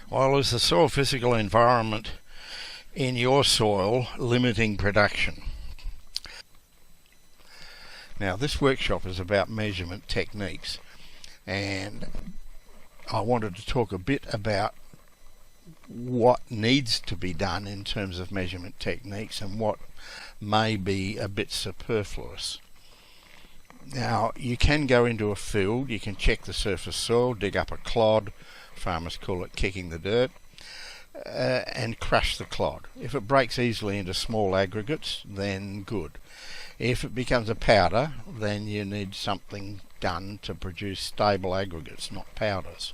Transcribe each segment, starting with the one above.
While is the soil physical environment in your soil limiting production? Now, this workshop is about measurement techniques, and I wanted to talk a bit about what needs to be done in terms of measurement techniques and what may be a bit superfluous. Now, you can go into a field, you can check the surface soil, dig up a clod, farmers call it kicking the dirt, and crush the clod. If it breaks easily into small aggregates, then good. If it becomes a powder, then you need something done to produce stable aggregates, not powders.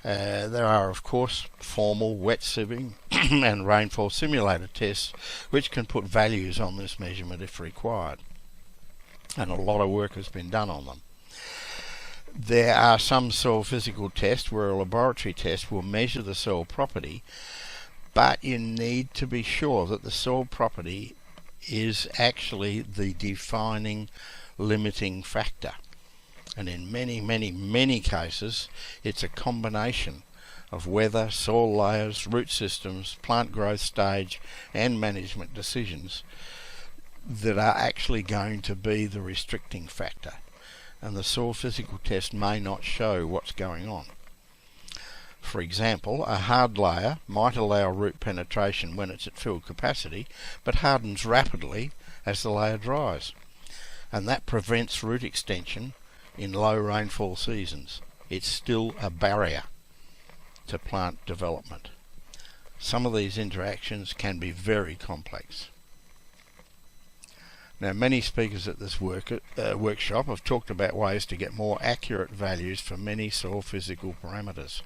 There are, of course, formal wet sieving and rainfall simulator tests which can put values on this measurement if required. And a lot of work has been done on them. There are some soil physical tests where a laboratory test will measure the soil property, but you need to be sure that the soil property is actually the defining limiting factor. And in many cases, it's a combination of weather, soil layers, root systems, plant growth stage, and management decisions that are actually going to be the restricting factor. And the soil physical test may not show what's going on. For example, a hard layer might allow root penetration when it's at full capacity, but hardens rapidly as the layer dries. And that prevents root extension in low rainfall seasons. It's still a barrier to plant development. Some of these interactions can be very complex. Now, many speakers at this workshop have talked about ways to get more accurate values for many soil physical parameters,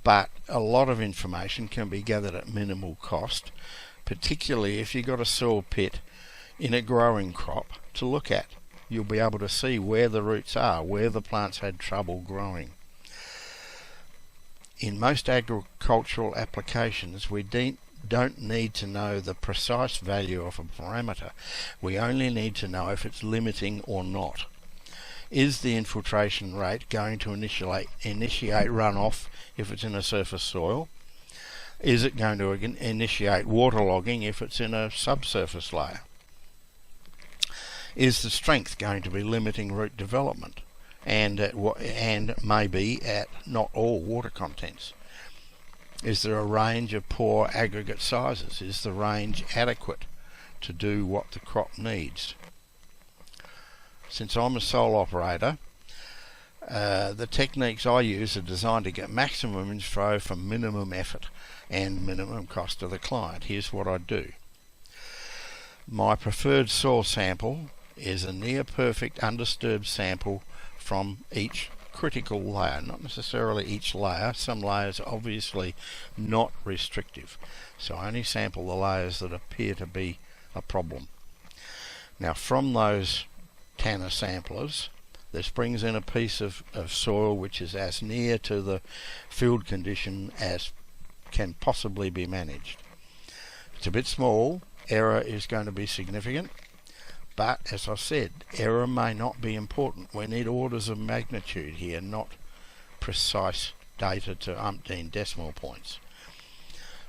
but a lot of information can be gathered at minimal cost, particularly if you've got a soil pit in a growing crop to look at. You'll be able to see where the roots are, where the plants had trouble growing. In most agricultural applications, we don't need to know the precise value of a parameter. We only need to know if it's limiting or not. Is the infiltration rate going to initiate runoff if it's in a surface soil? Is it going to initiate waterlogging if it's in a subsurface layer? Is the strength going to be limiting root development and maybe at not all water contents? Is there a range of poor aggregate sizes? Is the range adequate to do what the crop needs? Since I'm a sole operator, the techniques I use are designed to get maximum info for minimum effort and minimum cost to the client. Here's what I do. My preferred soil sample is a near perfect undisturbed sample from each critical layer, not necessarily each layer. Some layers are obviously not restrictive, so I only sample the layers that appear to be a problem. Now, from those Tanner samplers, this brings in a piece of soil which is as near to the field condition as can possibly be managed. It's a bit small, error is going to be significant, but as I said, error may not be important. We need orders of magnitude here, not precise data to umpteen decimal points.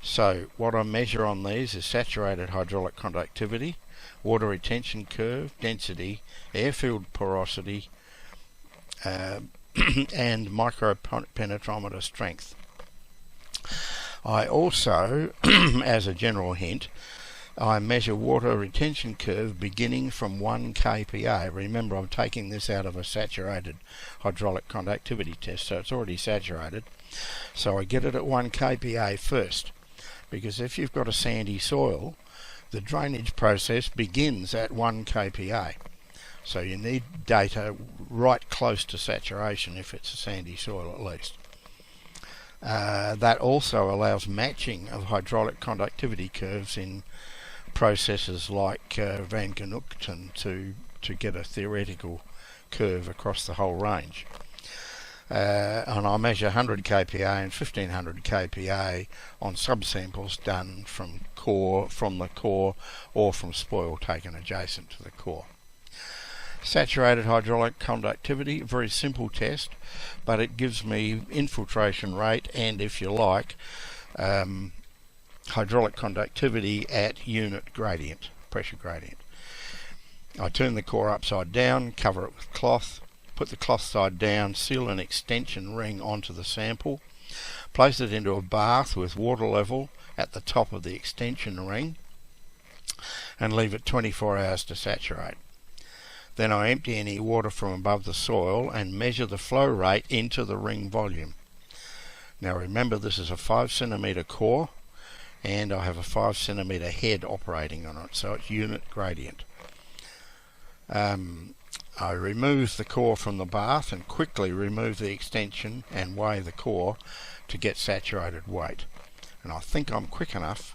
So what I measure on these is saturated hydraulic conductivity, water retention curve, density, airfield porosity, and micropenetrometer strength. I also, as a general hint, I measure water retention curve beginning from 1 kPa. Remember, I'm taking this out of a saturated hydraulic conductivity test, so it's already saturated. So I get it at 1 kPa first, because if you've got a sandy soil, the drainage process begins at 1 kPa. So you need data right close to saturation if it's a sandy soil at least. That also allows matching of hydraulic conductivity curves in processes like Van Genooten to get a theoretical curve across the whole range. And I measure 100 kPa and 1500 kPa on subsamples done from the core or from spoil taken adjacent to the core. Saturated hydraulic conductivity, a very simple test, but it gives me infiltration rate and, if you like, hydraulic conductivity at unit gradient, pressure gradient. I turn the core upside down, cover it with cloth, put the cloth side down, seal an extension ring onto the sample, place it into a bath with water level at the top of the extension ring, and leave it 24 hours to saturate. Then I empty any water from above the soil and measure the flow rate into the ring volume. Now remember, this is a 5 centimetre core and I have a 5 centimetre head operating on it, so it's unit gradient. I remove the core from the bath and quickly remove the extension and weigh the core to get saturated weight. And I think I'm quick enough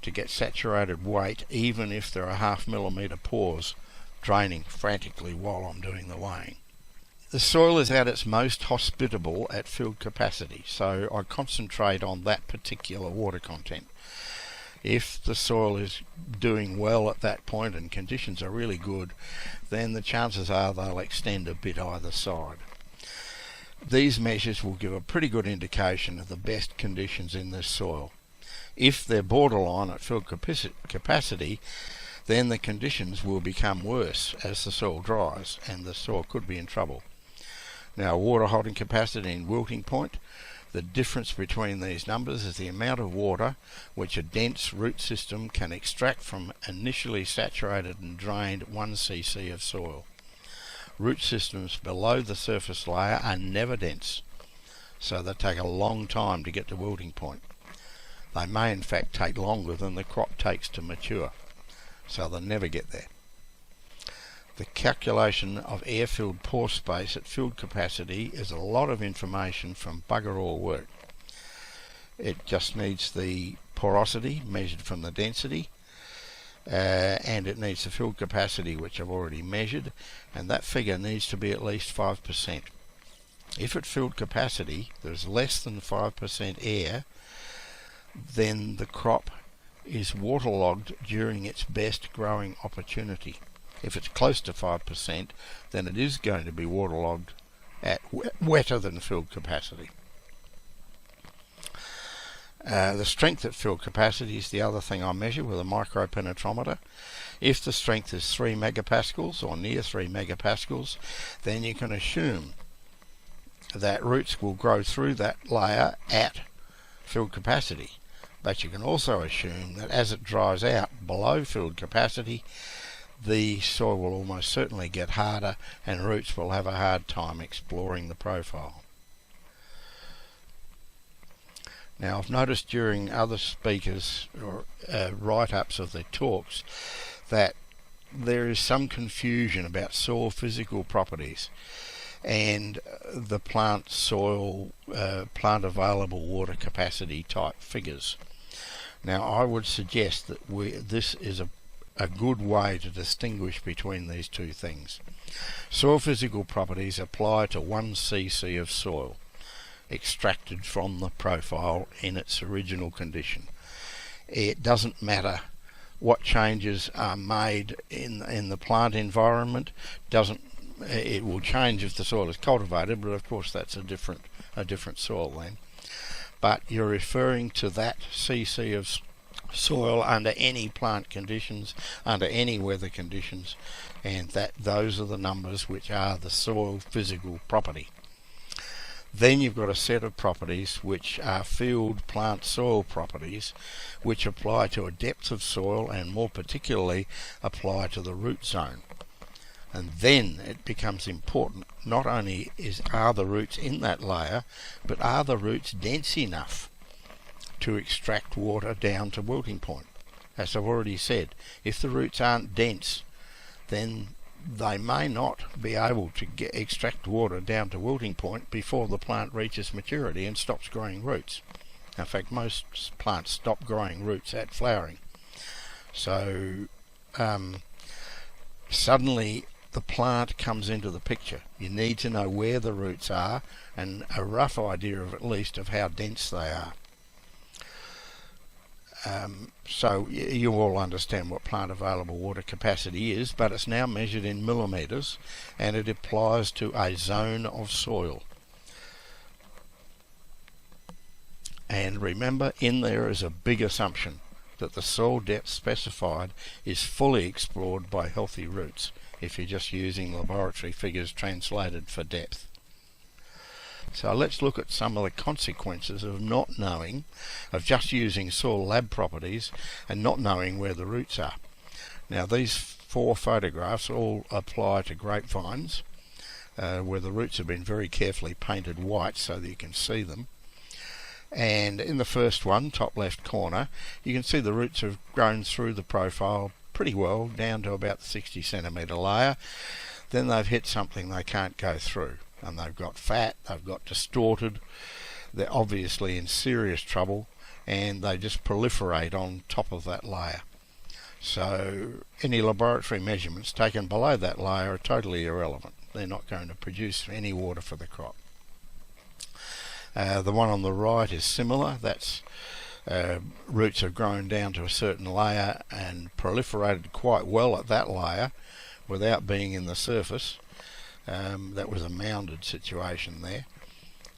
to get saturated weight even if there are 0.5 millimetre pores draining frantically while I'm doing the weighing. The soil is at its most hospitable at field capacity, so I concentrate on that particular water content. If the soil is doing well at that point and conditions are really good, then the chances are they'll extend a bit either side. These measures will give a pretty good indication of the best conditions in this soil. If they're borderline at field capacity, then the conditions will become worse as the soil dries and the soil could be in trouble. Now, water holding capacity and wilting point, the difference between these numbers is the amount of water which a dense root system can extract from initially saturated and drained 1 cc of soil. Root systems below the surface layer are never dense, so they take a long time to get to wilting point. They may in fact take longer than the crop takes to mature, so they'll never get there. The calculation of air-filled pore space at field capacity is a lot of information from bugger all work. It just needs the porosity measured from the density, and it needs the field capacity, which I've already measured, and that figure needs to be at least 5%. If at field capacity there's less than 5% air, then the crop is waterlogged during its best growing opportunity. If it's close to 5%, then it is going to be waterlogged at wetter than field capacity. The strength at field capacity is the other thing I measure with a micropenetrometer. If the strength is 3 megapascals or near 3 megapascals, then you can assume that roots will grow through that layer at field capacity. But you can also assume that as it dries out below field capacity, the soil will almost certainly get harder and roots will have a hard time exploring the profile. Now, I've noticed during other speakers' or write-ups of their talks that there is some confusion about soil physical properties and the plant plant available water capacity type figures. Now, I would suggest that this is a good way to distinguish between these two things. Soil physical properties apply to 1 cc of soil extracted from the profile in its original condition. It doesn't matter what changes are made in the plant environment. It will change if the soil is cultivated, but of course that's a different soil then. But you're referring to that cc of soil under any plant conditions, under any weather conditions, and those are the numbers which are the soil physical property. Then you've got a set of properties which are field plant soil properties, which apply to a depth of soil and more particularly apply to the root zone. And then it becomes important, not only are the roots in that layer, but are the roots dense enough to extract water down to wilting point. As I've already said, if the roots aren't dense, then they may not be able to extract water down to wilting point before the plant reaches maturity and stops growing roots. In fact, most plants stop growing roots at flowering. So suddenly the plant comes into the picture. You need to know where the roots are and a rough idea of at least of how dense they are. So you all understand what plant available water capacity is, but it's now measured in millimetres, and it applies to a zone of soil. And remember, in there is a big assumption that the soil depth specified is fully explored by healthy roots if you're just using laboratory figures translated for depth. So let's look at some of the consequences of not knowing, of just using soil lab properties and not knowing where the roots are. Now these 4 photographs all apply to grapevines, where the roots have been very carefully painted white so that you can see them. And in the first one, top left corner, you can see the roots have grown through the profile pretty well down to about the 60 centimetre layer. Then they've hit something they can't go through, and they've got fat, they've got distorted, they're obviously in serious trouble, and they just proliferate on top of that layer. So any laboratory measurements taken below that layer are totally irrelevant. They're not going to produce any water for the crop. The one on the right is similar. That's roots have grown down to a certain layer and proliferated quite well at that layer without being in the surface. That was a mounded situation there.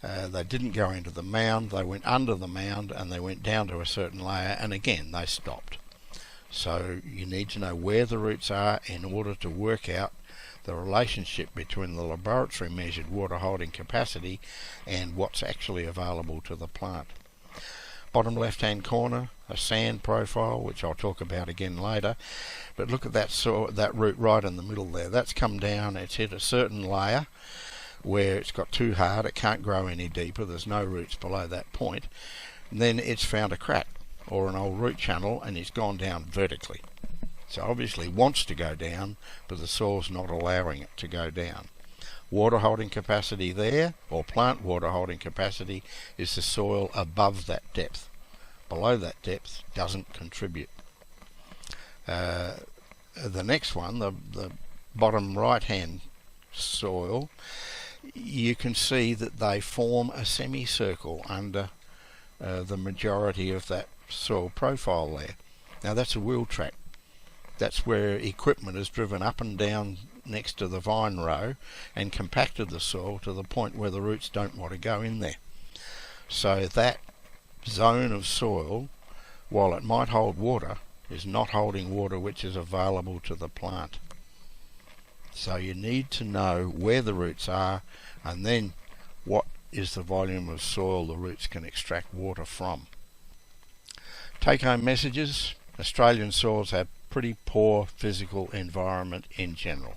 They didn't go into the mound, they went under the mound, and they went down to a certain layer, and again they stopped. So you need to know where the roots are in order to work out the relationship between the laboratory measured water holding capacity and what's actually available to the plant. Bottom left hand corner, a sand profile, which I'll talk about again later, but look at that root right in the middle there. That's come down, it's hit a certain layer where it's got too hard, it can't grow any deeper, there's no roots below that point, and then it's found a crack or an old root channel and it's gone down vertically. So obviously wants to go down, but the soil's not allowing it to go down. Water holding capacity there, or plant water holding capacity, is the soil above that depth. Below that depth doesn't contribute. The next one, the bottom right hand soil, you can see that they form a semicircle under the majority of that soil profile there. Now that's a wheel track. That's where equipment is driven up and down next to the vine row and compacted the soil to the point where the roots don't want to go in there. So that zone of soil, while it might hold water, is not holding water which is available to the plant. So you need to know where the roots are, and then what is the volume of soil the roots can extract water from. Take home messages: Australian soils have pretty poor physical environment in general.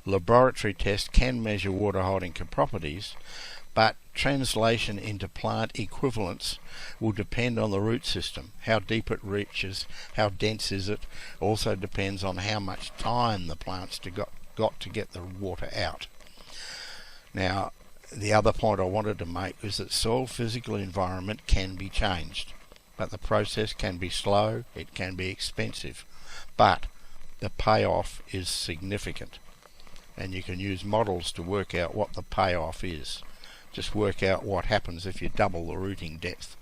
Laboratory tests can measure water holding properties, but translation into plant equivalents will depend on the root system, how deep it reaches, how dense is it. Also depends on how much time the plant's got to get the water out. Now, the other point I wanted to make is that soil physical environment can be changed, but the process can be slow, it can be expensive, but the payoff is significant, and you can use models to work out what the payoff is. Just work out what happens if you double the rooting depth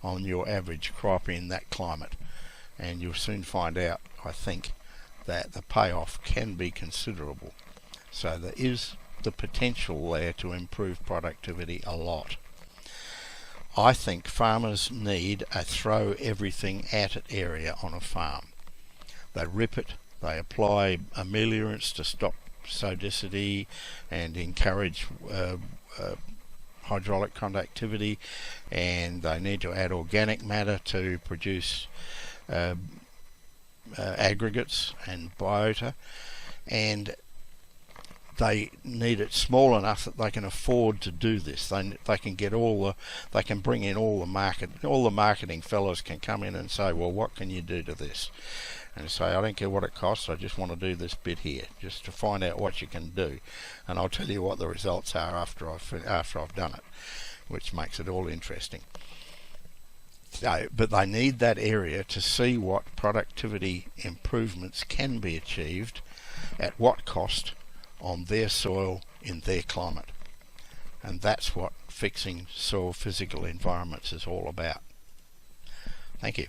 on your average crop in that climate, and you'll soon find out, I think, that the payoff can be considerable. So there is the potential there to improve productivity a lot. I think farmers need a throw everything at it area on a farm. They rip it, they apply ameliorants to stop sodicity and encourage hydraulic conductivity, and they need to add organic matter to produce aggregates and biota, and they need it small enough that they can afford to do this. They can get they can bring in all the marketing fellows can come in and say, well, what can you do to this? And say, I don't care what it costs, I just want to do this bit here, just to find out what you can do, and I'll tell you what the results are after I've done it, which makes it all interesting. So, but they need that area to see what productivity improvements can be achieved at what cost on their soil in their climate, and that's what fixing soil physical environments is all about. Thank you.